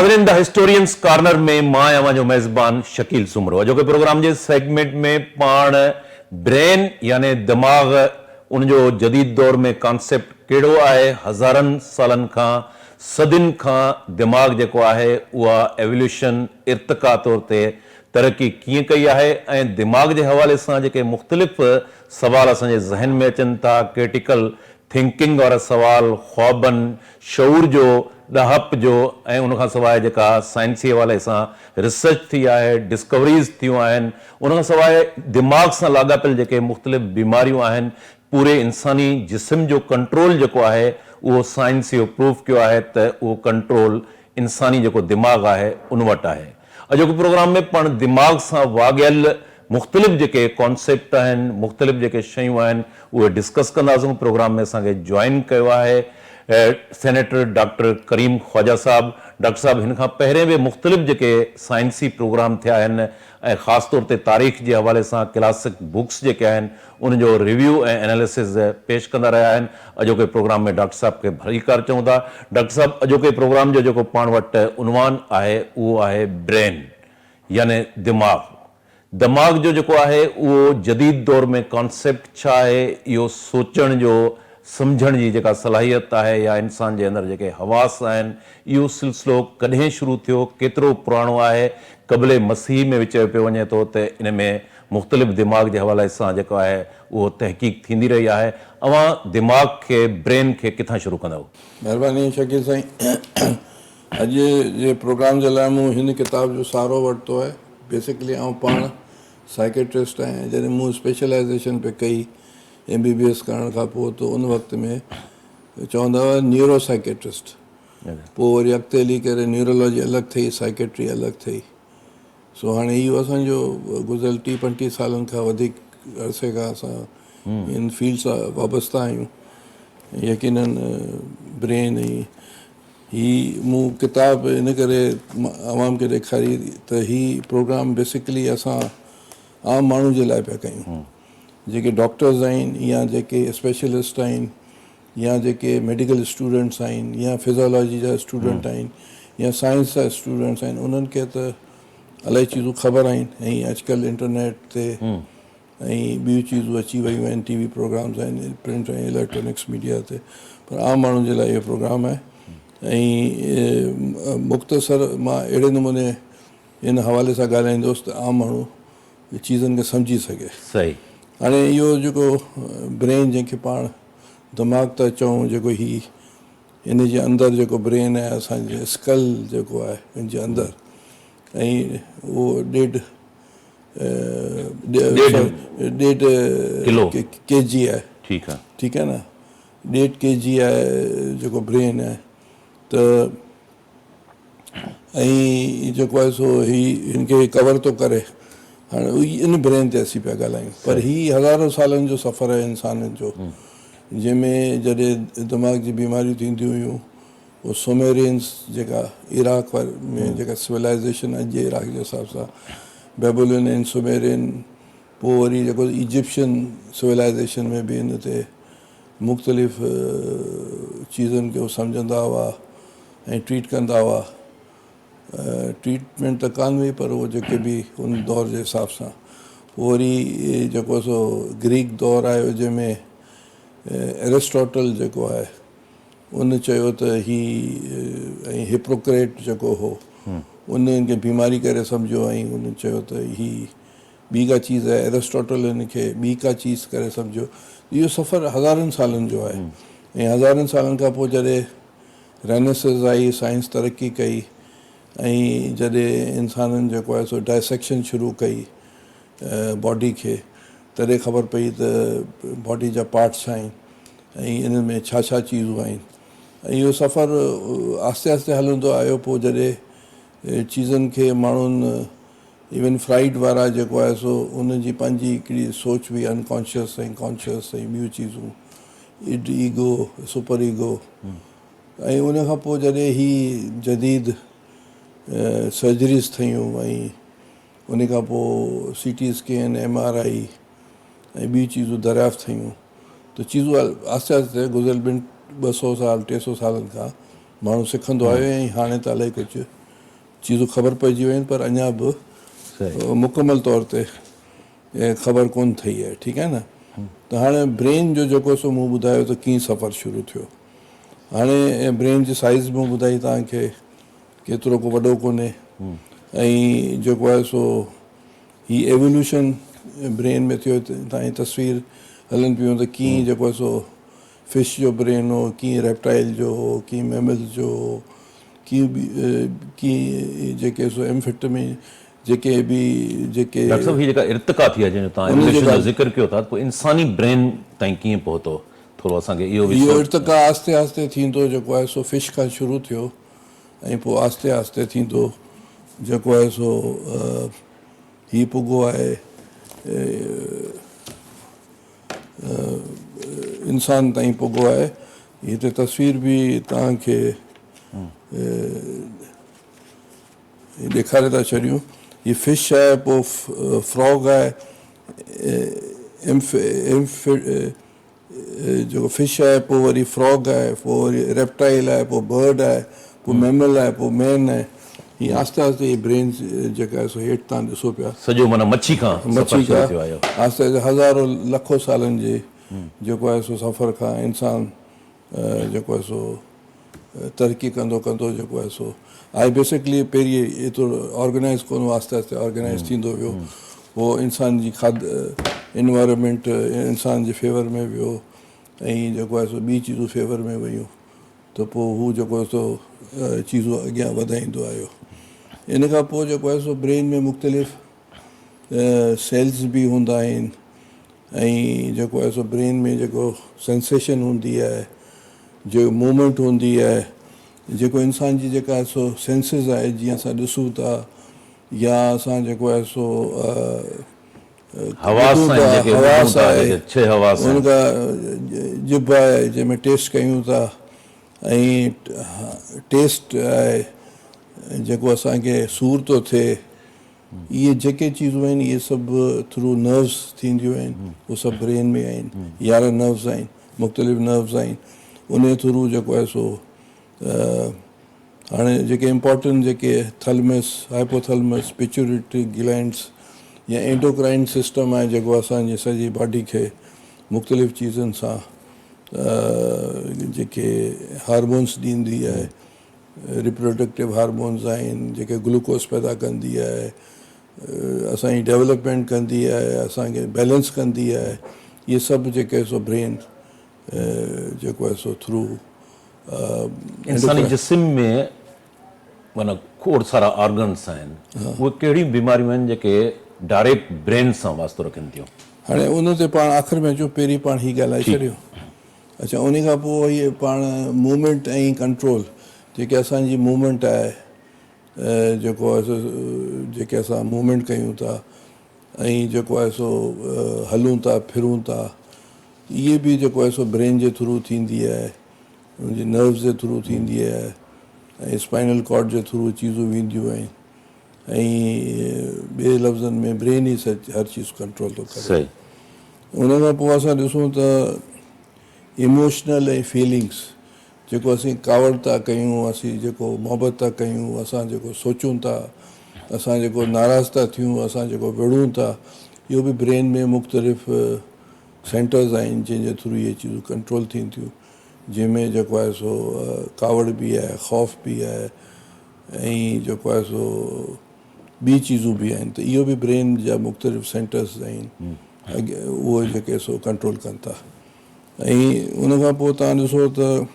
नाज़रीन, the historians corner में मां अवां जो मेज़बान शकील सुमरो। अॼु के प्रोग्राम जे सेगमेंट में पाण ब्रेन यानी दिमाग़ उनजो जदीद दौर में कॉन्सेप्ट कहिड़ो आहे, हज़ारनि सालनि खां सदियुनि खां दिमाग़ जेको आहे उहा एवोल्यूशन इर्तिका तौर ते तरक़ी कीअं कई आहे ऐं दिमाग़ जे हवाले सां जेके मुख़्तलिफ़ सवाल असांजे ज़हन में अचनि था, क्रिटिकल थिंकिंग वारा सवाल, ख़्वाबनि, शऊर जो, ॾहाप जो ऐं उनखां सवाइ जेका साइंसी हवाले सां रिसर्च थी आहे, डिस्कवरीज़ थियूं आहिनि, उनखां सवाइ दिमाग़ सां लाॻापियल जेके मुख़्तलिफ़ बीमारियूं आहिनि, पूरे इंसानी जिस्म जो कंट्रोल जेको आहे उहो साइंस इहो प्रूफ कयो आहे त उहो कंट्रोल इंसानी जेको दिमाग़ आहे उन वटि आहे। अॼोके प्रोग्राम में पाण दिमाग़ सां वाॻियल मुख़्तलिफ़ जेके कॉन्सेप्ट आहिनि, मुख़्तलिफ़ जेके शयूं आहिनि उहे डिस्कस कंदासीं। प्रोग्राम में असांखे जॉइन कयो आहे सेनेटर डॉक्टर करीम ख्वाजा साहब। डॉक्टर साहब, हिन खां पहिरें बि मुख़्तलिफ़ जेके साइंसी प्रोग्राम थिया आहिनि ऐं ख़ासि तौर ते तारीख़ जे हवाले सां क्लासिक बुक्स जेके आहिनि उनजो रिव्यू ऐं एनालिसिस पेश कंदा रहिया आहिनि। अॼोके प्रोग्राम में डॉक्टर साहब खे भलीकार चऊं था। डॉक्टर साहब, अॼोके प्रोग्राम जो जेको पाण वटि उनवान आहे उहो आहे ब्रेन यानी दिमाग़। दिमाग़ जो जेको आहे उहो जदीद दौर में कॉन्सेप्ट छा आहे, इहो सोचण जो, सम्झण जी जेका सलाहियत आहे या इंसान जे अंदरि जेके हवास आहिनि, इहो सिलसिलो कॾहिं शुरू थियो, केतिरो पुराणो आहे, क़बले मसीह में चयो पियो वञे थो त इन में मुख़्तलिफ़ दिमाग़ जे हवाले सां जेको आहे उहो तहक़ीक़ थींदी रही आहे। अवां दिमाग़ खे, ब्रेन खे किथां शुरू कंदव? महिरबानी शकील साईं। अॼु जे प्रोग्राम जे लाइ मूं हिन किताब जो सहारो वरितो आहे। बेसिकली आउं पाण साइकेट्रिस्ट आहियां। जॾहिं मूं स्पेशलाइज़ेशन पे कई MBBS करण खां पोइ त उन वक़्त में चवंदा हुआ न्यूरो साइकेट्रिस्ट। पोइ वरी अॻिते हली करे न्यूरोलॉजी अलॻि थी, साइकेट्री अलॻि थी। सो हाणे इहो असांजो गुज़िरियल 30-35 सालनि खां वधीक अरसे खां असां इन फील्ड सां वाबस्ता आहियूं। यकीनन ब्रेन ही मूं किताब इन करे आवाम खे ॾेखारी त ही प्रोग्राम बेसिकली असां आम माण्हू जे लाइ पिया कयूं। जेके डॉक्टर्स आहिनि या जेके स्पेशलिस्ट आहिनि या जेके मेडिकल स्टूडेंट्स आहिनि या फिज़ियोलॉजी जा स्टूडेंट आहिनि या साइंस जा स्टूडेंट्स आहिनि, उन्हनि खे त इलाही चीज़ूं ख़बर आहिनि। ऐं अॼुकल्ह इंटरनेट ते ऐं ॿियूं चीज़ूं अची वियूं आहिनि, TV प्रोग्राम्स आहिनि, प्रिंट ऐं इलेक्ट्रॉनिक्स मीडिया ते। पर आम माण्हुनि जे लाइ इहो प्रोग्राम आहे। ऐं मुख़्तसर मां अहिड़े नमूने इन हवाले सां ॻाल्हाईंदुसि त आम माण्हू चीज़नि खे सम्झी सघे। सही। हाणे इहो जेको ब्रेन जंहिंखे पाण दिमाग़ था चऊं, जेको ही इन जे अंदरि जेको ब्रेन आहे असांजे स्कल जेको आहे इन जे अंदरि, ऐं उहो ॾेढ kg आहे। ठीकु आहे न, 1.5 kg आहे जेको ब्रेन आहे। त ऐं जेको आहे सो हिनखे कवर थो करे। हाणे इन ब्रेन ते असीं पिया ॻाल्हायूं, पर हीउ हज़ारों सालनि जो सफ़र आहे इंसाननि जो, जंहिंमें जॾहिं दिमाग़ जी बीमारियूं थींदियूं हुयूं, उहो सुमेरियंस जेका इराक में जेका सिविलाइज़ेशन आहे, जे इराक जे हिसाब सां बेबुलियन ऐं सुमेरियन, पोइ वरी जेको इजिप्शियन सिविलाइज़ेशन में बि हिन ते मुख़्तलिफ़ चीज़नि खे सम्झंदा हुआ ऐं ट्रीट कंदा हुआ। ट्रीटमेंट त कान हुई, पर उहो जेके बि उन दौर जे हिसाब सां। पोइ वरी जेको सो ग्रीक दौरु आयो, जंहिंमें एरिस्टोटल जेको आहे उन चयो त ही ऐं हिप्पोक्रेट जेको हो उन खे बीमारी करे सम्झो ऐं उन चयो त ही ॿी का चीज़ आहे। एरिस्टोटल हिन खे ॿी का चीज़ करे सम्झो। इहो सफ़र हज़ारनि सालनि जो आहे। ऐं हज़ारनि सालनि खां पोइ जॾहिं रेनेसेंस आई, साइंस तरक़ी कई ऐं जॾहिं इंसाननि जेको आहे सो डायसेक्शन शुरू कई बॉडी खे, तॾहिं ख़बर पई त बॉडी जा पार्ट्स आहिनि ऐं इन में छा छा चीज़ूं आहिनि। ऐं इहो सफ़र आहिस्ते आहिस्ते हलंदो आयो। पोइ जॾहिं चीज़नि खे माण्हुनि, इवन फ्राइड वारा जेको आहे सो उनजी पंहिंजी हिकिड़ी सोच हुई, अनकॉन्शियस ऐं कॉन्शियस ऐं ॿियूं चीज़ूं, ईगो, सुपर ईगो। ऐं उन खां पोइ जॾहिं ही जदीद सर्जरीज़ ठहियूं ऐं उन खां पोइ CT स्कैन, MRI ऐं ॿियूं चीज़ूं दरियाफ़्त थियूं, त चीज़ूं आहिस्ते आहिस्ते गुज़िरियल 200 साल 300 सालनि खां माण्हू सिखंदो आयो। ऐं हाणे त इलाही कुझु चीज़ूं ख़बर पइजी वियूं आहिनि पर अञा बि सही मुकमल तौर ते ख़बर कोन ठही आहे, ठीकु आहे न। त हाणे ब्रेन जो जेको सो मूं ॿुधायो त कीअं सफ़रु शुरू थियो। हाणे ब्रेन जी साइज़ मूं ॿुधाई तव्हांखे, केतिरो को वॾो कोन्हे, ऐं जेको आहे सो ही एवोल्यूशन ब्रेन में थियो। तव्हांजी तस्वीर हलनि पियूं त कीअं जेको आहे सो फिश जो ब्रेन हो, कीअं रेप्टाइल जो हो, कीअं मैमल्स जो हो, कीअं जेके सो एम्फिट में जेके बि जेके डॉक्टर साहब, ही जेका इर्तिका थी आहे जंहिंजो तव्हां एवोल्यूशन जो ज़िक्र कयो था, पोइ इंसानी ब्रेन ताईं कीअं पहुतो, थोरो असांखे इहो बि इहो इर्तिका आहिस्ते आहिस्ते थींदो जेको आहे सो फिश खां शुरू थियो, ऐं पोइ आहिस्ते आहिस्ते थींदो जेको आहे सो ही पुॻो आहे इंसान ताईं पुॻो आहे। हिते तस्वीर बि तव्हांखे ॾेखारे था छॾियूं। हीअ फिश आहे, पोइ फ्रॉग आहे, जेको फिश आहे, पोइ वरी फ्रॉग आहे, पोइ वरी रेप्टाइल आहे, पोइ बर्ड आहे, पोइ मैमल आहे, पोइ मैन आहे। हीअं आहिस्ते आहिस्ते हीअ ब्रेन जेका आहे सो हेठि तव्हां ॾिसो पिया, सॼो माना मच्छी खां मच्छी सफ़र शुरू थियो आहे। खां आहिस्ते आहिस्ते हज़ारों लखों सालनि जे जेको आहे सो सफ़र खां इंसान जेको आहे सो तरक़ी कंदो कंदो जेको आहे सो आहे। बेसिकली पहिरीं एतिरो ऑर्गेनाइज़ कोन हो, आहिस्ते आहिस्ते ऑर्गेनाइज़ थींदो वियो। पोइ इंसान जी इन्वायरमेंट इंसान जे फेवर में वियो, ऐं जेको आहे सो ॿी चीज़ूं फेवर में वियूं, त पोइ हू जेको आहे सो चीज़ूं अॻियां वधाईंदो आयो। इन खां पोइ जेको आहे सो ब्रेन में मुख़्तलिफ़ सेल्स बि हूंदा आहिनि, ऐं जेको आहे सो ब्रेन में जेको सेंसेशन हूंदी आहे, जो मूवमेंट हूंदी आहे, जेको इंसान जी जेका आहे सो सेंसिस आहे, जीअं असां ॾिसूं था या असां जेको आहे सो हवास आहे, छह हवास उनखां जिभ आहे जंहिंमें टेस्ट कयूं था, ऐं टेस्ट आहे जेको असांखे सूर थो थिए। इहे जेके चीज़ूं आहिनि इहे सभु थ्रू नर्व्स थींदियूं आहिनि, उहे सभु ब्रेन में आहिनि। 11 नर्व्स आहिनि, मुख़्तलिफ़ नर्व्स आहिनि, उन थ्रू जेको आहे सो हाणे जेके इम्पॉर्टेंट जेके थैलेमस, हाइपोथैलेमस, पिट्यूटरी ग्लैंड्स या एंडोक्राइन सिस्टम आहे, जेको असांजी सॼी बॉडी खे मुख़्तलिफ़ चीज़ुनि सां जेके हार्मोन्स ॾींदी आहे, रिप्रोडक्टिव हार्मोन्स आहिनि, जेके ग्लूकोस पैदा कंदी आहे, असांजी डेवलपमेंट कंदी आहे, असांखे बैलेंस कंदी आहे। इहे सभु जेके सो ब्रेन जेको आहे सो थ्रू इंसानी जिस्म में माना खोड़ सारा ऑर्गन्स आहिनि, उहे कहिड़ियूं बीमारियूं आहिनि जेके डायरेक्ट ब्रेन सां वास्तो रखनि थियूं? हाणे उन ते पाण आख़िर में अचूं, पहिरीं पाण हीअ ॻाल्हाए छॾियो। अच्छा, उन खां पोइ इहे पाण मूवमेंट ऐं कंट्रोल, जेके असांजी मूवमेंट आहे, जेको आहे सो जेके असां मूवमेंट कयूं था ऐं जेको आहे सो हलूं था फिरूं था, इहे बि जेको आहे सो ब्रेन जे थ्रू थींदी आहे, उनजे नर्व्स जे थ्रू थींदी आहे, ऐं स्पाइनल कॉर्ड जे थ्रू चीज़ूं वेंदियूं आहिनि, ऐं ॿिए लफ़्ज़नि में ब्रेन ई हर चीज़ कंट्रोल थो करे। उन खां पोइ असां ॾिसूं त इमोशनल ऐं फीलिंग्स, जेको असीं कावड़ था कयूं, असीं जेको मोहबत था कयूं, असां जेको सोचूं था, असां जेको नाराज़ था थियूं, असां जेको विढ़ूं था, इहो बि ब्रेन में मुख़्तलिफ़ सेंटर्स आहिनि जंहिंजे थ्रू इहे चीज़ूं कंट्रोल थियनि थियूं, जंहिंमें जेको आहे सो कावड़ बि आहे, ख़ौफ़ बि आहे, ऐं जेको आहे सो ॿी चीज़ूं बि आहिनि। त इहो बि ब्रेन जा मुख़्तलिफ़ सेंटर्स आहिनि, उहे जेके सो कंट्रोल कनि था। ऐं उन खां पोइ तव्हां ॾिसो त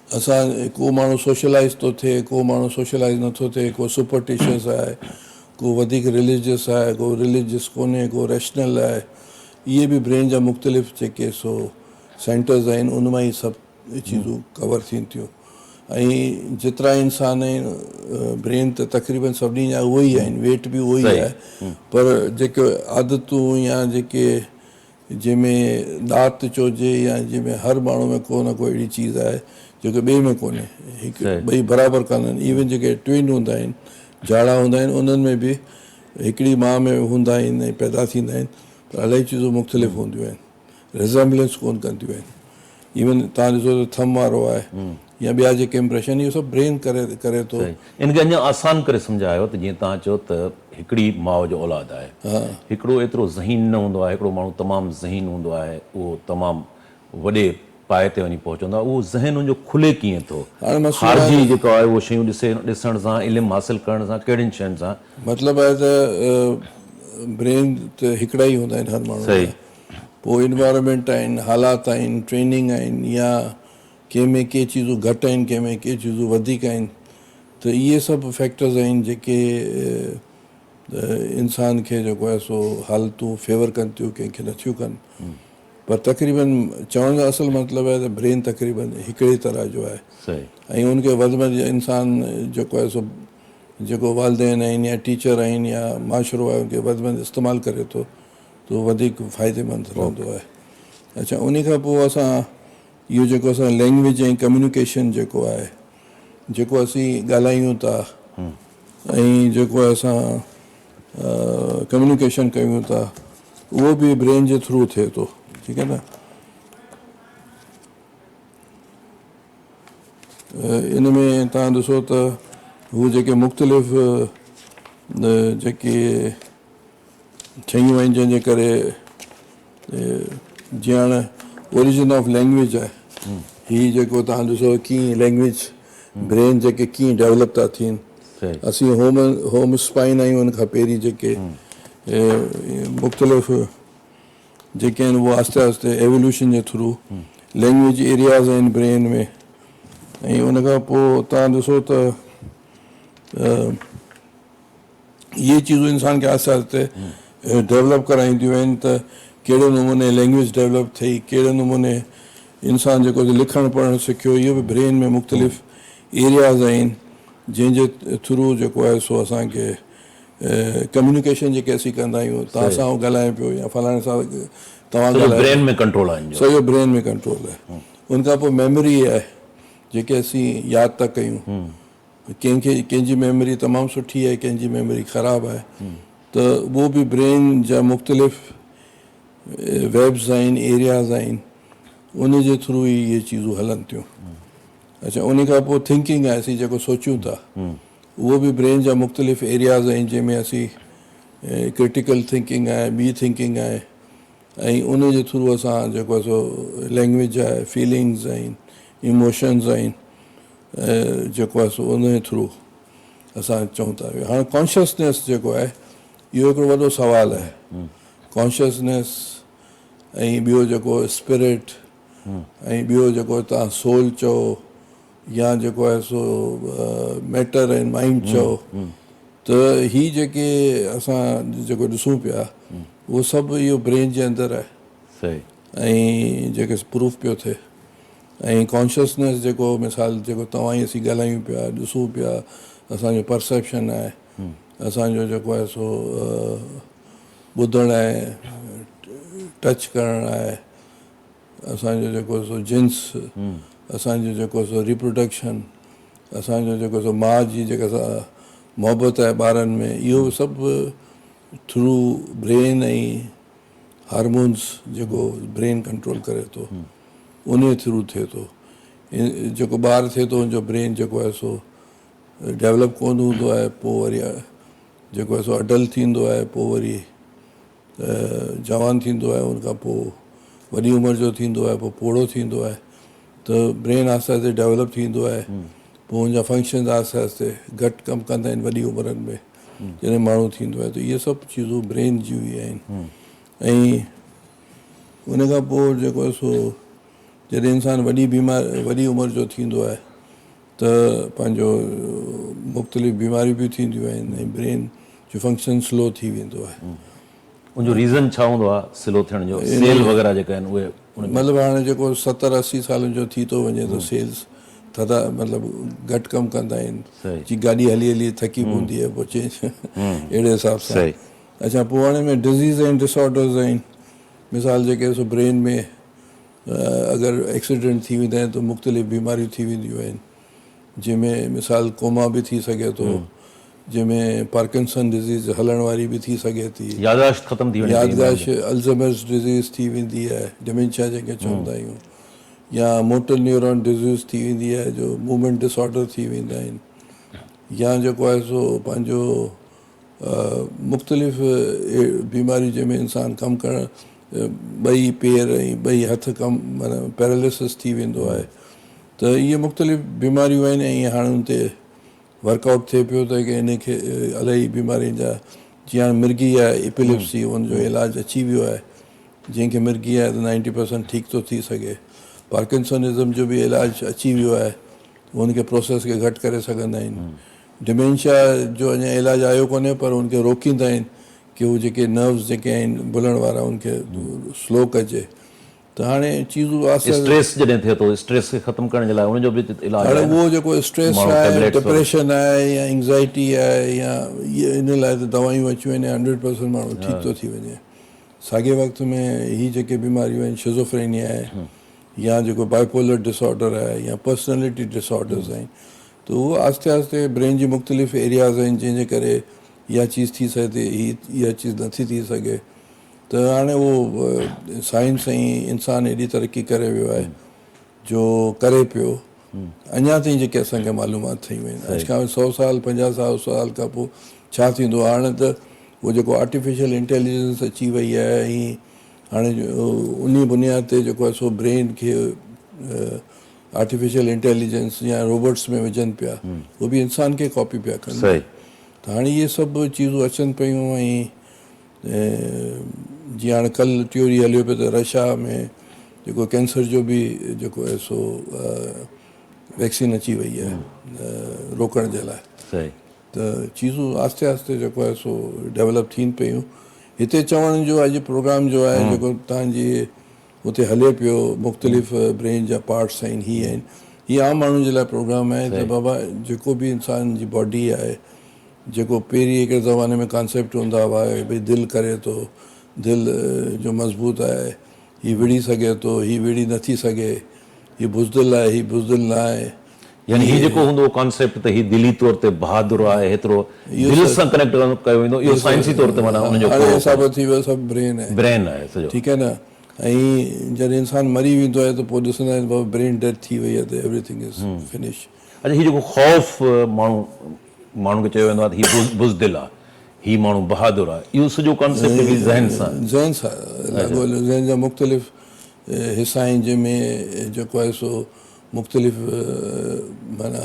असां को माण्हू सोशलाइज़ थो थिए, को माण्हू सोशलाइज़ नथो थिए, को सुपरटिशियस आहे, को वधीक रिलीजियस आहे, को रिलीजियस कोन्हे, को रैशनल आहे। इहे बि ब्रेन जा मुख़्तलिफ़ जेके सो सेंटर्स आहिनि, उन मां ई सभु चीज़ूं कवर थियनि थियूं। ऐं जेतिरा इंसान आहिनि, ब्रेन त तक़रीबन सभिनी जा उहो ई आहिनि, वेट बि उहो ई आहे, पर जेके आदतूं या जेके जंहिंमें दात चइजे या जंहिंमें हर माण्हू में को न को अहिड़ी चीज़ आहे जेको ॿिए में कोन्हे, हिकु ॿई बराबरि कान आहिनि। इवन जेके ट्विन हूंदा आहिनि, झाड़ा हूंदा आहिनि, उन्हनि में बि हिकिड़ी माउ में हूंदा आहिनि ऐं पैदा थींदा आहिनि, पर इलाही चीज़ूं मुख़्तलिफ़ हूंदियूं आहिनि, रिज़ेम्बलेंस कोन कंदियूं आहिनि। इवन तव्हां ॾिसो त थम वारो आहे, या ॿिया जेके इम्प्रेशन, इहो सभु ब्रेन करे थो। इनखे अञा आसान करे सम्झायो त जीअं तव्हां चओ त हिकिड़ी माउ जो औलाद आहे, हिकिड़ो एतिरो ज़हीन न हूंदो आहे, हिकिड़ो माण्हू तमामु ज़हीन हूंदो आहे, उहो तमामु वॾे पाए ते वञी पहुचंदो आहे, उहो ज़हन हुनजो खुले कीअं थो? हारजी जेको आहे उहो शयूं ॾिसण सां, इल्मु हासिल करण सां, कहिड़ियुनि शयुनि सां? मतिलबु आहे त ब्रेन त हिकिड़ा ई हूंदा आहिनि हर माण्हू जा। पोइ इन्वायरमेंट आहिनि, हालात आहिनि, ट्रेनिंग आहिनि, या कंहिंमें के चीज़ूं घटि आहिनि, कंहिंमें के चीज़ूं वधीक आहिनि, त इहे सभु फैक्टर्स आहिनि जेके इंसान खे जेको आहे सो हालतूं फेवर कनि थियूं, कंहिंखे नथियूं कनि। पर तक़रीबन चवण जो असुलु मतिलबु आहे त ब्रेन तक़रीबन हिकिड़े तरह जो आहे। ऐं उनखे वधि में वधि इंसान जेको आहे सो जेको वालदेन आहिनि या टीचर आहिनि या माशरो आहे, उनखे वधि में वधि इस्तेमालु करे थो त उहो वधीक फ़ाइदेमंद रहंदो आहे। अच्छा, उन खां पोइ असां इहो जेको असां लैंग्वेज ऐं कम्युनिकेशन जेको आहे, जेको असीं ॻाल्हायूं था ऐं जेको असां कम्युनिकेशन कयूं था, उहो बि ब्रेन जे थ्रू थिए थो। ठीकु आहे न? इन में तव्हां ॾिसो त हू जेके मुख़्तलिफ़ जेके शयूं आहिनि जंहिंजे करे जीअं हाणे ओरिजिन ऑफ लैंग्वेज आहे, हीअ जेको तव्हां ॾिसो कीअं लैंग्वेज ब्रेन जेके कीअं डेवलप था थियनि। असीं होम स्पाइन आहियूं, उन खां पहिरीं जेके मुख़्तलिफ़ जेके आहिनि उहे आहिस्ते आहिस्ते एवोल्यूशन जे थ्रू लैंग्वेज एरियाज़ आहिनि ब्रेन में। ऐं उन खां पोइ तव्हां ॾिसो त इहे चीज़ूं इंसान खे आहिस्ते आहिस्ते डेवलप कराईंदियूं आहिनि त कहिड़े नमूने लैंग्वेज डेवलप थी, कहिड़े नमूने इंसान जेको लिखणु पढ़णु सिखियो, इहो बि ब्रेन में मुख़्तलिफ़ एरियाज़ आहिनि जंहिंजे थ्रू जेको आहे सो असांखे कम्युनिकेशन जेके असीं कंदा आहियूं, तव्हां सां ॻाल्हाए पियो या फलाणे सां तव्हां ॻाल्हायो, ब्रेन में कंट्रोल आहे, सॼो ब्रेन में कंट्रोल आहे। उन खां पोइ मेमोरी आहे, जेके असीं यादि था कयूं। कंहिंजी मेमोरी तमामु सुठी आहे, कंहिंजी मेमोरी ख़राबु आहे, त उहो बि ब्रेन जा मुख़्तलिफ़ वेब्स आहिनि, एरियाज़ आहिनि, उन जे थ्रू ई इहे चीज़ूं हलनि थियूं। अच्छा, उन खां पोइ थिंकिंग आहे, असीं जेको सोचियूं था, उहो बि ब्रेन जा मुख़्तलिफ़ एरियाज़ आहिनि जंहिंमें असीं क्रिटिकल थिंकिंग आहे, ॿी थिंकिंग आहे, ऐं उन जे थ्रू असां जेको आहे सो लैंग्वेज आहे, फीलिंग्स आहिनि, इमोशन्स आहिनि, जेको आहे सो उन जे थ्रू असां चऊं था। हाणे कॉन्शियसनेस जेको आहे, इहो हिकिड़ो वॾो सुवालु आहे। कॉन्शियसनेस ऐं ॿियो जेको स्पिरिट ऐं ॿियो जेको तव्हां सोल चओ या जेको आहे सो मैटर एंड माइंड चओ, त हीअ जेके असां जेको ॾिसूं पिया, उहो सभु इहो ब्रेन जे अंदरि आहे ऐं जेके प्रूफ पियो थिए। ऐं कॉन्शियसनेस जेको मिसाल जेको तव्हां ई असीं ॻाल्हायूं पिया, ॾिसूं पिया, असांजो परसेप्शन आहे, असांजो जेको आहे सो ॿुधणु आहे, टच करणु आहे, असांजो जेको सो जिन्स, असांजो जेको सो रिप्रोडक्शन, असांजो जेको सो माउ जी जेका मोहबत आहे ॿारनि में, इहो सभु थ्रू ब्रेन ऐं हार्मोन्स जेको ब्रेन कंट्रोल करे थो, उन थ्रू थिए थो। जेको ॿारु थिए थो हुनजो ब्रेन जेको आहे सो डेवलप कोन हूंदो आहे, पोइ वरी जेको आहे सो अडल्ट थींदो आहे, पोइ वरी जवान थींदो आहे, उनखां पोइ वॾी उमिरि जो थींदो आहे, पोइ पोड़ो थींदो आहे, त ब्रेन आहिस्ते आहिस्ते डेवलप थींदो आहे। पोइ हुनजा फंक्शन आहिस्ते आहिस्ते घटि कमु कंदा आहिनि वॾी उमिरि में जॾहिं माण्हू थींदो आहे। त इहे सभु चीज़ूं ब्रेन जूं ई आहिनि। ऐं उन खां पोइ जेको आहे सो जॾहिं इंसानु वॾी उमिरि जो थींदो आहे त पंहिंजो मुख़्तलिफ़ बीमारियूं बि थींदियूं आहिनि ऐं ब्रेन जो फंक्शन स्लो थी वेंदो आहे। उनजो रीज़न छा हूंदो आहे स्लो थियण जो? सेल वग़ैरह जेके आहिनि उहे मतिलबु हाणे जेको 70-80 सालनि जो थी थो वञे त सेल्स थधा मतिलबु घटि कमु कंदा आहिनि, जीअं गाॾी हली हली थकी पवंदी आहे, पोइ चेंज अहिड़े हिसाब सां। अच्छा, पोइ हाणे में डिज़ीज़ आहिनि, डिसऑर्डर्स आहिनि, मिसाल जेके सो ब्रेन में अगरि एक्सीडेंट थी वेंदा आहिनि त मुख़्तलिफ़ बीमारियूं थी वेंदियूं आहिनि, जंहिंमें मिसाल कोमा बि थी सघे थो, जंहिंमें पार्किंसन डिज़ीज़ हलण वारी बि थी सघे थी, याददाश्त ख़तमु थी वेंदी, याददाश्त अल्ज़ाइमर्स डिज़ीज़ थी वेंदी आहे, डिमेंशिया जंहिंखे चवंदा आहियूं, या मोटर न्यूरॉन डिज़ीज़ थी वेंदी आहे जो मूवमेंट डिसऑर्डर थी वेंदा आहिनि या जेको आहे सो पंहिंजो मुख़्तलिफ़ बीमारियूं जंहिंमें इंसानु कमु करणु ॿई पेर ऐं ॿई हथ कमु माना पैरालिसिस थी वेंदो आहे त इहे मुख़्तलिफ़ बीमारियूं आहिनि ऐं हाणे हुन ते वर्कआउट थिए पियो त की इन खे इलाही बीमारियुनि जा जीअं हाणे मिर्गी आहे एपिलिप्सी हुनजो इलाजु अची वियो आहे जंहिंखे मिर्गी आहे त 90% ठीकु थो थी सघे पार्किंसनिज़म जो बि इलाजु अची वियो आहे हुनखे प्रोसेस खे घटि करे सघंदा आहिनि डिमेंशिया जो अञा इलाजु आयो कोन्हे पर हुनखे रोकींदा आहिनि की उहे जेके नर्व्स जेके आहिनि बुलण वारा उनखे स्लो कजे त हाणे चीज़ूं आहिस्ते स्ट्रेस जॾहिं थिए थो स्ट्रेस खे ख़तमु करण जे लाइ उनजो बि इलाज हाणे आहे न? उहो जेको स्ट्रेस माण्हू आहे tablets डिप्रेशन आहे या एंग्ज़ाइटी आहे या इहे इन लाइ त दवायूं अची वञे 100% माण्हू ठीकु थो थी वञे साॻे वक़्त में हीअ जेके बीमारियूं आहिनि शिज़ोफ्रेनिया आहे या जेको बाइपोलर डिसऑर्डर आहे या पर्सनैलिटी डिसऑर्डर्स आहिनि त उहो आहिस्ते आहिस्ते ब्रेन जी मुख़्तलिफ़ एरियाज़ आहिनि जंहिंजे करे इहा चीज़ थी सघे थी इहा चीज़ नथी थी सघे त हाणे उहो साइंस ऐं इंसानु एॾी तरक़ी करे वियो आहे जो करे पियो अञा ताईं जेके असांखे मालूमात ठही वियूं आहिनि अॼु खां 100 साल 50 साल खां पोइ छा थींदो हाणे त उहो जेको आर्टिफिशियल इंटेलिजेंस अची वई आहे ऐं हाणे उन बुनियाद ते जेको आहे सो ब्रेन खे आर्टिफिशियल इंटेलिजेंस या रोबोट्स में विझनि पिया उहो बि इंसान खे कॉपी पिया कनि सही त हाणे इहे सभु चीज़ूं अचनि पियूं ऐं जीअं हाणे कल्ह थ्योरी हलियो पियो त रशिया में जेको कैंसर जो बि जेको आहे सो वैक्सीन अची वई आहे रोकण जे लाइ सही त चीज़ूं आहिस्ते आहिस्ते जेको आहे सो डेवलप थियनि पियूं हिते चवण जो अॼु प्रोग्राम जो आहे जेको तव्हांजी हुते हले पियो मुख़्तलिफ़ ब्रेन जा पार्ट्स आहिनि हीअ आहिनि हीअ आम माण्हुनि जे लाइ प्रोग्राम आहे त बाबा जेको बि इंसान जी बॉडी आहे जेको पहिरीं हिकिड़े ज़माने में कॉन्सेप्ट हूंदा हुआ भई दिलि करे थो दिलि जो मज़बूत आहे हीअ विड़ी सघे थो हीअ विड़ी नथी सघे हीअ बुज़दिल आहे हीअ बुज़दिल न आहे यानी हीउ जेको हूंदो कॉन्सेप्ट त हीउ दिली तौर ते बहादुर आहे हेतिरो दिलि सां कनेक्ट कयो वेंदो इहो साइंसी तौर ते माना हुनजो हाणे हिसाब थी वियो सभु ब्रेन आहे ब्रेन आहे सॼो ठीकु आहे न ऐं जॾहिं इंसानु मरी वेंदो आहे त पोइ ॾिसंदा आहिनि बाबा ब्रेन डेथ थी वई आहे त एवरीथिंग इज़ फिनिश अच्छा हीउ जेको ख़ौफ़ माण्हू खे चयो वेंदो आहे त हीउ बुज़दिल आहे हीउ माण्हू बहादुर आहे इहो सॼो कॉन्सेप्ट बि ज़हन सां ज़हन सां ज़हन जा मुख़्तलिफ़ हिसा आहिनि जंहिंमें जेको आहे सो मुख़्तलिफ़ माना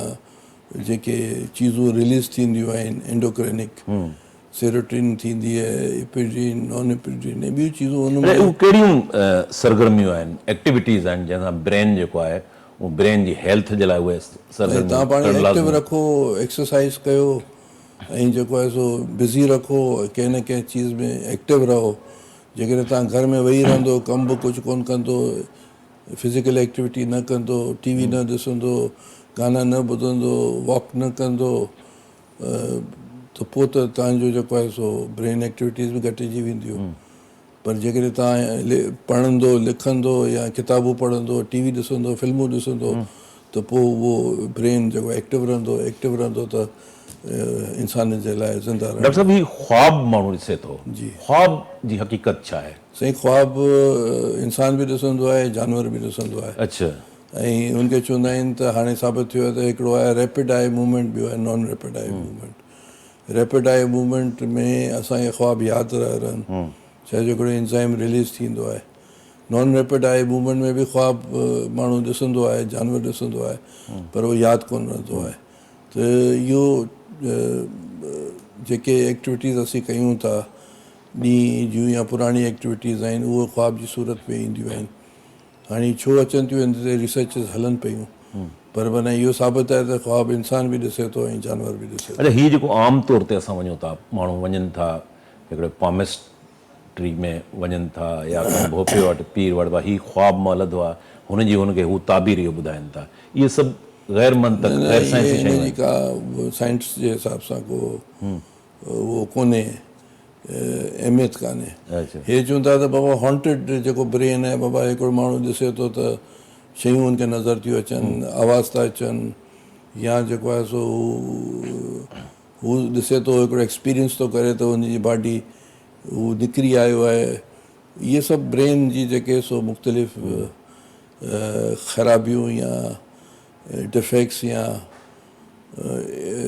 जेके चीज़ूं रिलीज़ थींदियूं आहिनि एंडोक्रिनिक सेरोटिन थींदी आहे एपिड्रीन नॉन एपिड्रीन ऐं ॿियूं चीज़ूं हुन में उहे कहिड़ियूं सरगर्मियूं आहिनि एक्टिविटीज़ आहिनि जंहिंसां ब्रेन जेको आहे उहो ब्रेन जी हेल्थ जे लाइ उहे तव्हां पाण एक्टिव रखो एक्सरसाइज़ कयो ऐं जेको आहे सो बिज़ी रखो कंहिं न कंहिं चीज़ में एक्टिव रहो जेकॾहिं तव्हां घर में वेही रहंदो कमु बि कुझु कोन कंदो फिज़िकल एक्टिविटी न कंदो टीवी न ॾिसंदो गाना न ॿुधंदो वॉक न कंदो त पोइ त तव्हांजो जेको आहे सो ब्रेन एक्टिविटीज़ बि घटिजी वेंदियूं पर जेकॾहिं तव्हां पढ़ंदो लिखंदो या किताबूं पढ़ंदो टीवी ॾिसंदो फिल्मूं ॾिसंदो त पोइ उहो ब्रेन जेको एक्टिव रहंदो त इंसान जे लाइ ज़िंदा रहंदो डॉक्टर साहब हीउ ख़्वाब माण्हू ॾिसे थो जी ख़्वाब जी हक़ीक़त छा आहे साईं ख़्वाब इंसान बि ॾिसंदो आहे जानवर बि ॾिसंदो आहे अच्छा ऐं उनखे चवंदा आहिनि त हाणे साबित थियो आहे त हिकिड़ो आहे रैपिड आई मूवमेंट ॿियो आहे non rapid eye movement rapid eye movement में असांखे ख़्वाब यादि रहनि छा हिकिड़ो एंज़ाइम रिलीज़ थींदो आहे नॉन रैपिड आई मूवमेंट में बि ख़्वाब माण्हू ॾिसंदो आहे जानवर ॾिसंदो आहे पर उहो यादि कोन रहंदो आहे त इहो जेके एक्टिविटीज़ असीं कयूं था ॾींहं जूं या पुराणी एक्टिविटीज़ आहिनि उहे ख़्वाब जी सूरत में ईंदियूं आहिनि हाणे छो अचनि थियूं हिन ते रिसर्चिस हलनि पियूं पर माना इहो साबित आहे त ख़्वाब इंसान बि ॾिसे थो ऐं जानवर बि ॾिसे थो अच्छा हीउ जेको आम तौर ते असां वञूं था माण्हू वञनि था हिकिड़े पामिस्ट्री में वञनि था या भोपे वटि पीर वटि हीउ ख्वाब मां हलंदो आहे हुनजी हुनखे हू ताबीर इहो ॿुधाइनि था इहे सभु गैर मंतक गैर साइंसी शयूं हिनजी का साइंस जे हिसाब सां को उहो कोन्हे अहमियत कान्हे अच्छा हे चवनि था त बाबा हॉन्टेड जेको ब्रेन आहे बाबा हिकिड़ो माण्हू ॾिसे थो त शयूं हुनखे नज़र थियूं अचनि आवाज़ था अचनि या जेको आहे सो हू ॾिसे थो हिकिड़ो एक्सपीरियंस थो करे त हुनजी बॉडी हू निकिरी आयो आहे इहे सभु ब्रेन जी जेके सो मुख़्तलिफ़ ख़राबियूं या डिफेक्ट्स या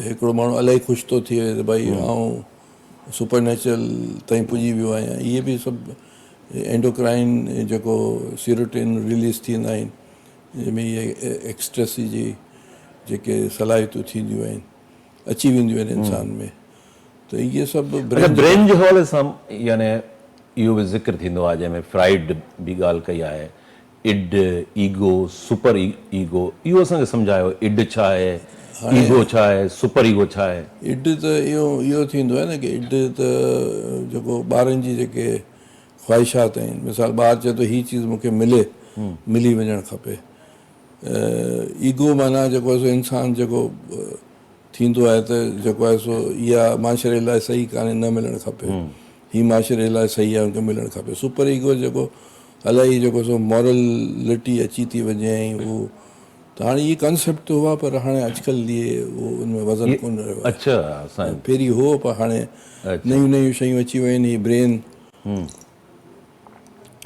हिकिड़ो माण्हू इलाही ख़ुशि थो थिए त भई आउं सुपर नेचुरल ताईं पुॼी वियो आहियां, इहे बि सभु एंडोक्राइन जेको सीरोटिन रिलीज़ थींदा आहिनि, जंहिंमें इहे एक्सट्रेसी जी जेके सलाहियतूं थींदियूं आहिनि अची वेंदियूं आहिनि इंसान में, त इहे सभु ब्रेन जे हवाले सां यानी इहो बि ज़िक्र थींदो आहे जंहिंमें फ्राइड बि ॻाल्हि कई आहे, इड, ईगो, सुपर ईगो, इहो असांखे सम्झायो, इड छा आहे, ईगो छा आहे, सुपर ईगो छा आहे? इड त इहो थींदो आहे न की इड त जेको ॿारनि जी जेके ख़्वाहिशात आहिनि, मिसाल ॿारु चए थो हीअ चीज़ मूंखे मिली वञणु खपे। ईगो माना जेको आहे सो इंसानु जेको थींदो आहे त जेको आहे सो इहा माशरे लाइ सही कान्हे, न मिलणु खपे, हीअ माशरे लाइ सही आहे हुनखे मिलणु खपे। सुपर ईगो जेको इलाही जेको सो मॉरलिटी अची थी वञे ऐं उहो, त हाणे इहे कंसेप्ट त हुआ पर हाणे अॼुकल्ह इहे उनमें वज़न कोन रहियो आहे। अच्छा, असां पहिरीं हो पर हाणे नयूं नयूं शयूं अची वियूं आहिनि। हीअ ब्रेन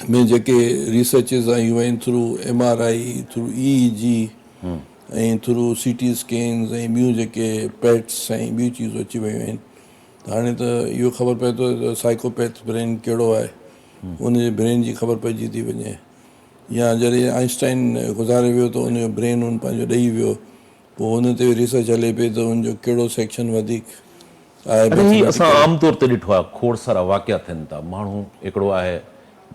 में जेके रिसर्चिस आयूं आहिनि थ्रू MRI, थ्रू EEG ऐं थ्रू CT स्कैन्स ऐं ॿियूं जेके पेट्स ऐं ॿियूं चीज़ूं अची वियूं आहिनि, त हाणे त इहो ख़बर पए थो त साइकोपैथ ब्रेन कहिड़ो आहे, उनजे ब्रेन जी ख़बर पइजी थी वञे। या जॾहिं आइंस्टाइन गुज़ारे वियो त उनजो ब्रेन उन पंहिंजो ॾेई वियो, पोइ हुन ते रिसर्च हले पई त हुनजो कहिड़ो सेक्शन वधीक आहे। हीअ असां आमतौर ते ॾिठो आहे, खोड़ सारा वाक़िया थियनि था। माण्हू हिकिड़ो आहे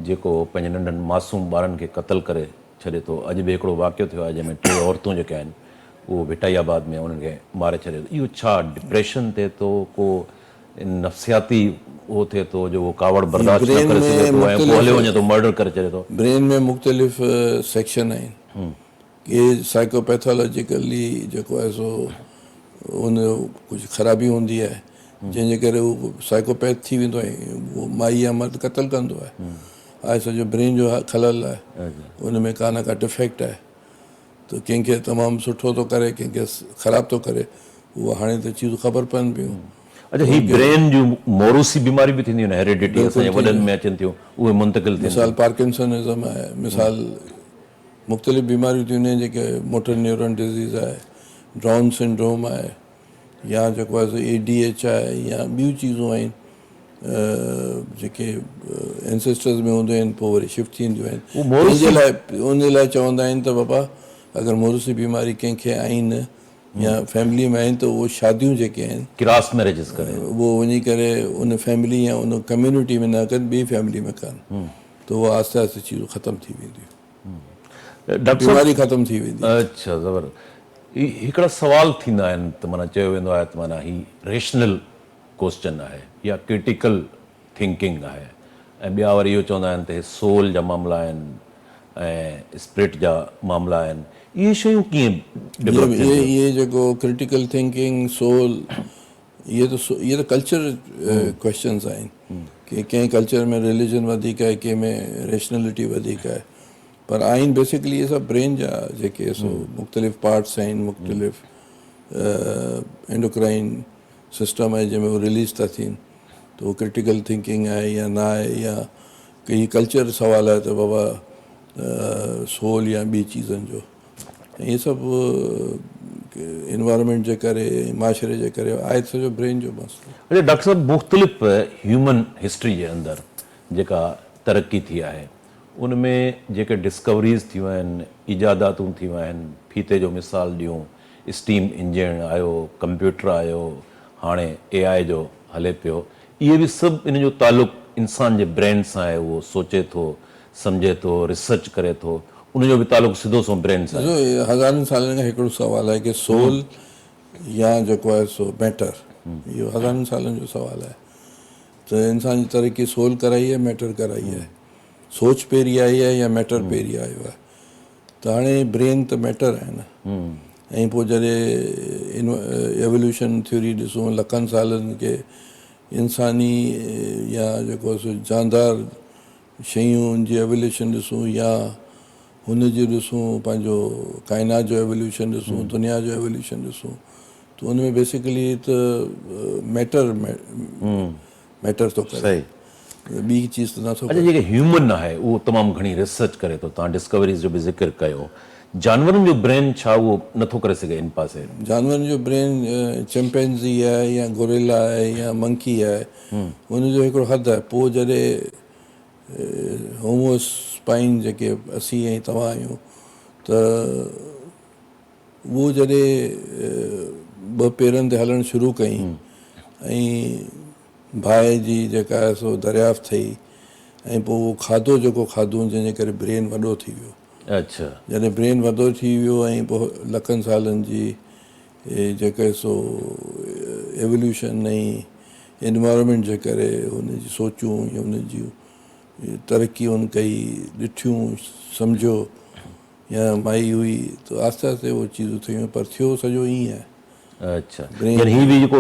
जेको पंहिंजे नंढनि मासूम ॿारनि खे क़तल करे छॾे थो। अॼु बि हिकिड़ो वाक़ियो थियो आहे जंहिंमें 3 औरतूं जेके आहिनि उहो भिटाइयाबाद में उन्हनि खे मारे छॾे थो। इहो छा डिप्रेशन थिए थो, को नफ़्सियाती उहो थिए थो जो उहो कावड़ बर्दाश्त न करे सघे थो ऐं पोइ हलियो वञे थो, मर्डर करे छॾे थो? ब्रेन में मुख़्तलिफ़ सेक्शन आहिनि, के साइकोपैथोलॉजिकली जेको आहे सो उन कुझु ख़राबी हूंदी आहे जंहिंजे करे उहो साइकोपैथ थी वेंदो आहे, उहो माई या मर्द क़तल कंदो आहे। सॼो ब्रेन जो खलल आहे, उन में का न का डिफेक्ट आहे, त कंहिंखे तमामु सुठो थो करे, कंहिंखे ख़राबु थो करे, उहो हाणे त चीज़ूं ख़बर पवनि पियूं। अच्छा, ही ब्रेन जूं मोरूसी बीमारी बि थींदियूं आहिनि, हेरिडिटी असांजे वॾनि में अचनि थियूं, उहे मुंतक़िल थियनि। मिसाल पार्किंसनिज़म आहे, मिसाल मुख़्तलिफ़ बीमारियूं थियूं आहिनि जेके मोटर न्यूरॉन डिज़ीज़ आहे, डाउन सिंड्रोम आहे, या जेको आहे सो ADH आहे, या ॿियूं चीज़ूं आहिनि जेके एंसेस्टर्स में हूंदियूं आहिनि, पोइ वरी शिफ्ट थींदियूं आहिनि। उन लाइ चवंदा आहिनि त बाबा अगरि मोरूसी बीमारी कंहिंखे आहिनि या फैमिली में आहिनि त उहो शादियूं जेके आहिनि क्रॉस मैरिजिस करे उहो वञी करे उन फैमिली या उन कम्यूनिटी में न कनि, ॿी फैमिली में कनि, त उहो आहिस्ते आहिस्ते चीज़ूं ख़तमु थी वेंदियूं, बीमारी ख़तमु थी वेंदी। अच्छा, ज़बरदस्त। हिकिड़ा सुवाल थींदा आहिनि त माना चयो वेंदो आहे त माना ही रेशनल क्वेश्चन आहे या क्रिटिकल थिंकिंग आहे, ऐं ॿिया वरी इहो चवंदा आहिनि त हे सोल जा मामला आहिनि ऐं स्पिरिट जा मामला आहिनि। इहे शयूं कीअं डेवलप थियनि? इहे जेको क्रिटिकल थिंकिंग, सोल, इहे त कल्चर क्वेश्चन्स आहिनि की कंहिं कल्चर में रिलीजन वधीक आहे, कंहिं में रेशनलिटी वधीक आहे, पर आहिनि बेसिकली इहे सभु ब्रेन जा जेके सो मुख़्तलिफ़ पार्ट्स आहिनि, मुख़्तलिफ़ एंडोक्राइन सिस्टम आहे जंहिंमें उहे रिलीज़ था थियनि, त उहो क्रिटिकल थिंकिंग आहे या न आहे, या कई कल्चर सुवाल आहे त बाबा सोल या ॿी चीज़नि जो। इहे सभु इन्वायरमेंट जे करे, माशरे जे करे आहे सॼो ब्रेन जो मसइलो। अच्छा डॉक्टर साहब, मुख़्तलिफ़ ह्यूमन हिस्ट्री जे अंदरि जेका तरक़ी थी आहे उन में जेके डिस्कवरीज़ थियूं आहिनि, इजादातूं थियूं आहिनि, फीते जो मिसाल ॾियूं, स्टीम इंजन आयो, कंप्यूटर आयो, हाणे AI जो हले पियो, इहे बि सभु इन जो तालुक़ु इंसान जे ब्रेन सां आहे। उहो सोचे थो, सम्झे थो, रिसर्च करे थो, उनजो बि तालुक़ु सिधो सो ब्रेन सां। हज़ारनि सालनि खां हिकिड़ो सुवाल आहे की सोल या जेको आहे सो मैटर, इहो हज़ारनि सालनि जो सुवाल आहे। त इंसान जी तरक़ी सोल कराई आहे, मैटर कराई आहे, सोच पहिरीं आई आहे या मैटर पहिरीं आयो आहे। त हाणे ब्रेन त मैटर आहे न, ऐं पोइ जॾहिं एवोल्यूशन थ्योरी ॾिसूं, लखनि सालनि खे इंसानी या जेको सो जानदार शयूं जी एवोल्यूशन ॾिसूं, या हुनजो ॾिसूं पंहिंजो काइनात जो एवोल्यूशन ॾिसूं, दुनिया जो एवोल्यूशन ॾिसूं, त उन में बेसिकली त मैटर थो करे। ॿी चीज़ त नथो अच्छा जेके ह्यूमन आहे उहो तमामु घणी रिसर्च करे थो, तव्हां डिस्कवरीज़ जो बि ज़िक्र कयो, जानवरनि जो ब्रेन छा उहो नथो करे सघे इन पासे? जानवरनि जो ब्रेन चिंपैंज़ी आहे या गोरिल्ला आहे या मंकी आहे, हुनजो हिकिड़ो हदि आहे। पोइ जॾहिं होमोस्पाइन जेके असीं ऐं तव्हां आहियूं, त उहो जॾहिं ॿ पेरनि ते हलणु शुरू कई ऐं बाहि जी जेका आहे सो दरियाफ़्त थिए ऐं पोइ उहो खाधो जेको खाधो जंहिंजे करे ब्रेन वॾो थी वियो। अच्छा, जॾहिं ब्रेन वॾो थी वियो ऐं पोइ लखनि सालनि जी जेके सो एवोल्यूशन ऐं एनवायरमेंट जे करे हुनजी सोचूं या हुनजी तरक़ी हुन कई, ॾिठियूं, सम्झो या माई हुई, त आहिस्ते आहिस्ते उहो चीज़ूं थियूं, पर थियो सॼो ईअं आहे। अच्छा, यानी हीअ बि जेको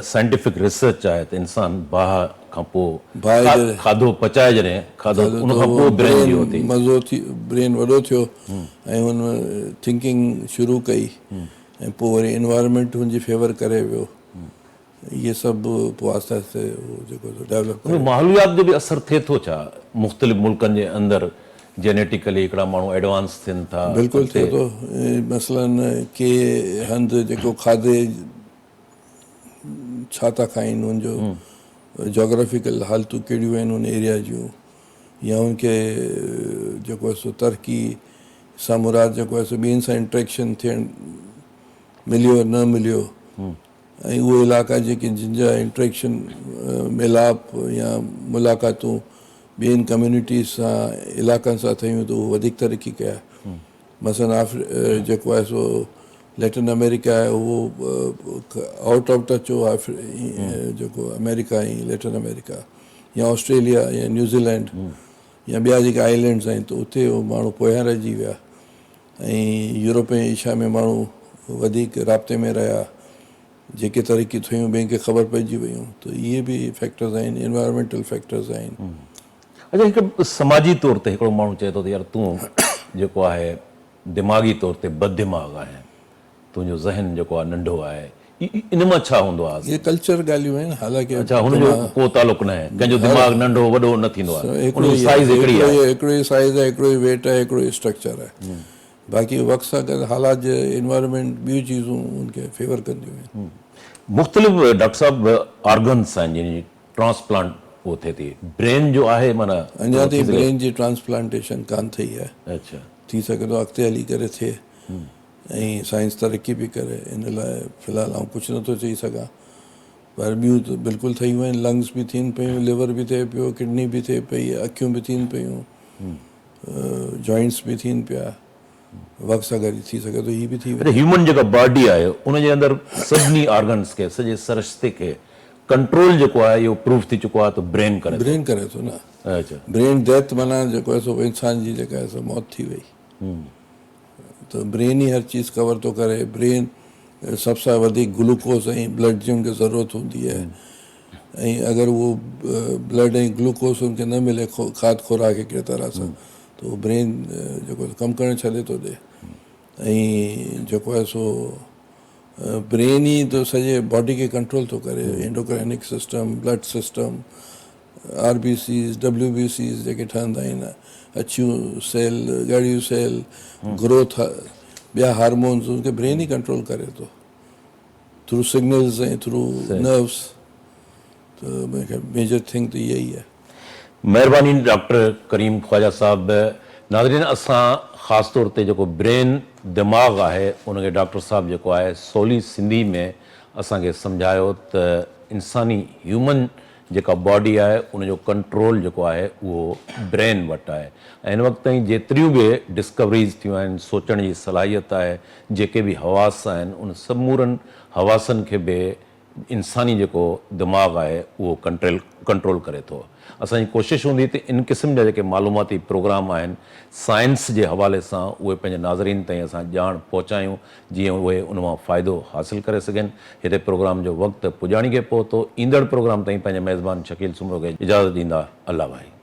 साइंटिफिक रिसर्च आहे त इंसान बाहि खां पोइ खाधो पचाए जॾहिं खाधो उन खां पोइ ब्रेन जी होती मज़ो थी, ब्रेन वॾो थियो ऐं हुन थिंकिंग शुरू कई ऐं पोइ वरी एनवायरमेंट हुनजी फेवर करे वियो। इहे सभु पोइ आहिस्ते आहिस्ते जेको डेवलप माहौलियात जो बि असरु थिए थो छा मुख़्तलिफ़ मुल्कनि जे अंदरि? जेनेटिकली हिकिड़ा माण्हू एडवांस थियनि था। बिल्कुलु थिए थो। मसलन के हंधि जेको खाधे छा था खाइनि, हुनजो जोग्राफिकल हालतूं कहिड़ियूं आहिनि उन एरिया जूं, या उनखे जेको आहे सो तरक़ी सां मुराद जेको आहे सो ॿियनि सां इंट्रेक्शन थियणु मिलियो न मिलियो, ऐं उहे इलाइक़ा जेके जिन जा इंट्रेक्शन मिलाप या मुलाक़ातूं ॿियनि कम्यूनिटीज़ सां इलाइक़नि सां थियूं त उहो वधीक तरक़ी कया। मसलन जेको आहे सो लैटिन अमेरिका आहे, उहो आउट ऑफ टच हो जेको अमेरिका ऐं लैटिन अमेरिका या ऑस्ट्रेलिया या न्यूज़ीलैंड या ॿिया जेके आइलैंड्स आहिनि, त उते उहो माण्हू पोयां रहिजी विया ऐं यूरोप ऐं एशिया में माण्हू वधीक राब्ते में रहिया, जेके तरक़ी थियूं ॿियनि खे ख़बर पइजी वियूं। त इहे बि फैक्टर्स आहिनि, एनवायरमेंटल फैक्टर्स आहिनि। अच्छा, हिकु समाजी तौर ते हिकिड़ो माण्हू चए थो त यार तूं जेको आहे दिमाग़ी तौर ते बददिमाग़ आहे, तुंहिंजो ज़हन जेको आहे नंढो आहे, इन मां छा हूंदो आहे? इहे कल्चर ॻाल्हियूं आहिनि। हालांकि अच्छा, हुनजो को तालुक न आहे, कंहिंजो दिमाग़ नंढो वॾो न थींदो आहे, हिकिड़ो ई साइज़ आहे, हिकिड़ो ई वेट आहे, हिकिड़ो ई स्ट्रक्चर आहे। बाक़ी वक़्त सां गॾु हालात जे एनवायरमेंट ॿियूं चीज़ूं उनखे फेवर कंदियूं आहिनि। मुख़्तलिफ़ डॉक्टर साहब ऑर्गन्स आहिनि जिन ट्रांसप्लांट उहो थिए थी, ब्रेन जो आहे माना अञा ताईं ब्रेन जी ट्रांसप्लांटेशन कान थी आहे। अच्छा, थी सघे थो अॻिते हली करे थिए ऐं साइंस तरक़ी बि करे, इन लाइ फ़िलहालु आउं कुझु नथो चई सघां, पर ॿियूं त बिल्कुलु ठहियूं आहिनि। लंग्स बि थियनि पियूं, लिवर बि थिए पियो, किडनी बि थिए पई, अखियूं बि थियनि पियूं, जॉइंट्स बि थियनि पिया। वक़्त सां गॾु थी सघे थो हीअ बि थी वञे। ह्यूमन जेका बॉडी आहे उनजे अंदरि सभिनी ऑर्गन्स खे, सॼे सरिश्ते खे कंट्रोल जेको आहे इहो प्रूव थी चुको आहे त ब्रेन करे थो न। अच्छा, ब्रेन डेथ माना जेको आहे सो इंसान जी जेका आहे सो मौत थी वई, त ब्रेन ई हर चीज़ कवर थो करे। ब्रेन सभ सां वधीक ग्लूकोस ऐं ब्लड जी हुनखे ज़रूरत हूंदी आहे, ऐं अगरि उहो ब्लड ऐं ग्लूकोस हुनखे न मिले खाद खुराक हिकिड़े तरह सां, त उहो ब्रेन जेको कमु करणु छॾे थो ॾिए। ऐं जेको आहे सो ब्रेन ई त सॼे बॉडी खे कंट्रोल थो करे। Endocrinic system, blood system, RBCs, WBCs जेके ठहंदा आहिनि, अछियूं सेल, ॻाढ़ियूं सेल, ग्रोथ, ॿिया हार्मोन्स, उनखे ब्रेन ई कंट्रोल करे थो थ्रू सिग्नल्स ऐं थ्रू नर्व्स। त मेजर थिंग त इहा ई आहे। महिरबानी डॉक्टर करीम ख्वाजा साहब। नाज़रीन, असां ख़ासि तौर ते जेको ब्रेन दिमाग़ आहे उनखे डॉक्टर साहब जेको आहे सवली सिंधी में असांखे सम्झायो त इंसानी ह्यूमन जेका बॉडी आहे उनजो कंट्रोल जेको आहे उहो ब्रेन वटि आहे, ऐं हिन वक़्त ताईं जेतिरियूं बि डिस्कवरीज़ थियूं आहिनि, सोचण जी सलाहियत आहे, जेके बि हवास आहिनि, उन समूरनि हवासनि खे बि इंसानी जेको दिमाग़ आहे उहो कंट्रोल करे थो। असांजी कोशिशि हूंदी त इन क़िस्म जा जेके मालूमाती प्रोग्राम आहिनि साइंस जे हवाले सां उहे पंहिंजे नाज़रीन ताईं असां ॼाण पहुचायूं, जीअं उहे उन मां फ़ाइदो हासिलु करे सघनि। हिते प्रोग्राम जो वक़्तु पुॼाणी खे पहुतो। ईंदड़ प्रोग्राम ताईं पंहिंजे मेज़बान शकील सुमरो खे इजाज़त ॾींदा। अल्लाह भाई।